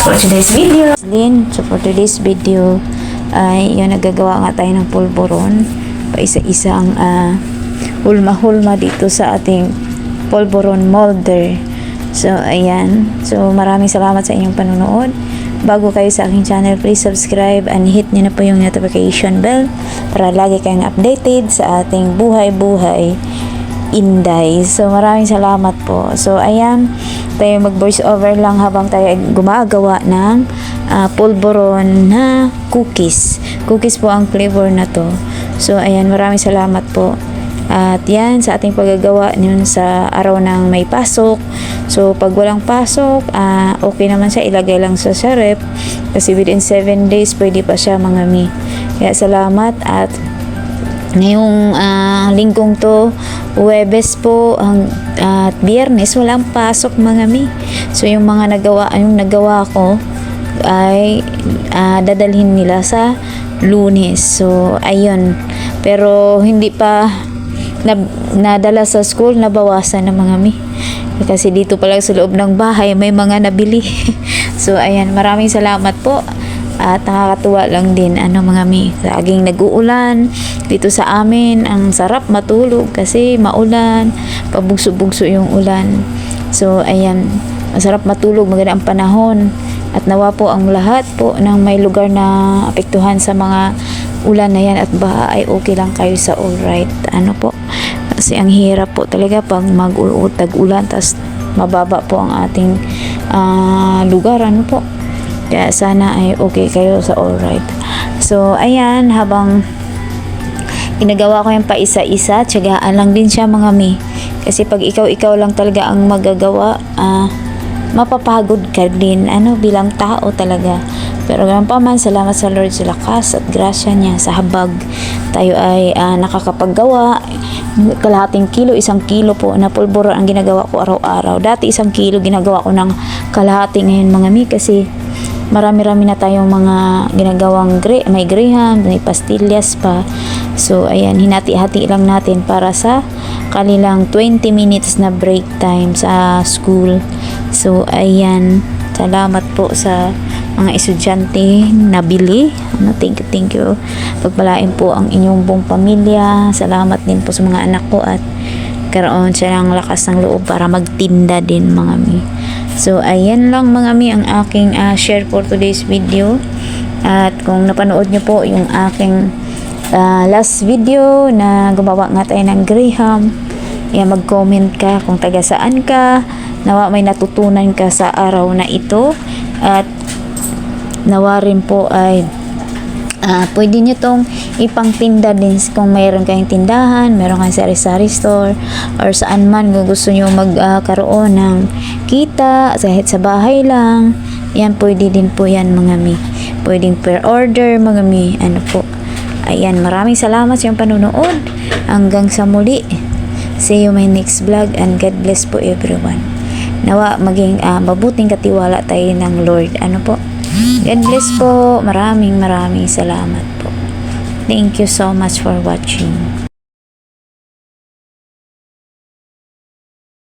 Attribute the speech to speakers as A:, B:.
A: for today's video.
B: So for today's video ay yung nagagawa nga tayo ng pulburon pa isa-isa ang hulma-hulma dito sa ating pulburon molder. So ayan, so maraming salamat sa inyong panonood. Bago kayo sa aking channel, please subscribe and hit nyo na po yung notification bell para lagi kayong updated sa ating buhay-buhay Inday. So maraming salamat po. So ayan, tayo mag voice over lang habang tayo gumagawa ng pulburon na cookies. Cookies po ang flavor na to. So ayan, maraming salamat po. At yan, sa ating paggagawa yun sa araw ng may pasok. So pag walang pasok, okay naman siya, ilagay lang sa ref kasi within 7 days pwede pa siya mga mi. Kaya salamat. At ngayong linggong to, Huwebes po at Biyernes walang pasok mga mi. So yung mga nagawa ko ay dadalhin nila sa Lunes. So ayun, pero hindi pa nadala sa school, nabawasan na mga mi. Kasi dito pa lang sa loob ng bahay may mga nabili. So ayan, maraming salamat po. At nakakatuwa lang din mga mi, laging nag-uulan dito sa amin. Ang sarap matulog kasi maulan, pabugso-bugso yung ulan. So ayan, masarap matulog, maganda ang panahon. At nawa po ang lahat po ng may lugar na apektuhan sa mga ulan na yan at baha ay okay lang kayo sa alright. Po, kasi ang hirap po talaga pag mag-tag-ulan tas mababa po ang ating lugar. Po, kaya sana ay okay kayo sa alright. So ayan, habang ginagawa ko yung pa isa-isa, tiyagaan lang din siya mga mi. Kasi pag ikaw lang talaga ang magagawa, mapapagod ka din bilang tao talaga. Pero ganun pa man, salamat sa Lord sa lakas at grasya niya sa habag tayo ay nakakapaggawa. Kalahating kilo, 1 kilo po na pulburon ang ginagawa ko araw-araw. Dati 1 kilo ginagawa ko ng kalahati, ngayon mga mi, kasi marami-rami na tayong mga ginagawang may graham, may pastillas pa. So ayan, hinati-hati lang natin para sa kanilang 20 minutes na break time sa school. So ayan, salamat po sa mga estudyante na bili. Thank you. Pagpalain po ang inyong buong pamilya. Salamat din po sa mga anak ko at karoon siya ng lakas ng loob para magtinda din mga mi. So ayan lang mga mi ang aking share for today's video. At kung napanood nyo po yung aking last video na gumawa nga tayo ng graham, mag-comment ka kung taga saan ka, nawa may natutunan ka sa araw na ito. At nawa rin po ay pwede nyo tong ipangtinda din kung mayroon kayong tindahan, mayroon kayong sari-sari store, or saan man kung gusto nyo magkaroon ng kita kahit sa bahay lang. Yan, pwede din po yan mga mi. Pwedeng per order mga mi. Po, ayan, maraming salamat sa iyong panunood. Hanggang sa muli, see you my next vlog and God bless po everyone. Nawa maging mabuting katiwala tayo ng Lord. Po, God bless po. Maraming salamat po. Thank you so much for watching.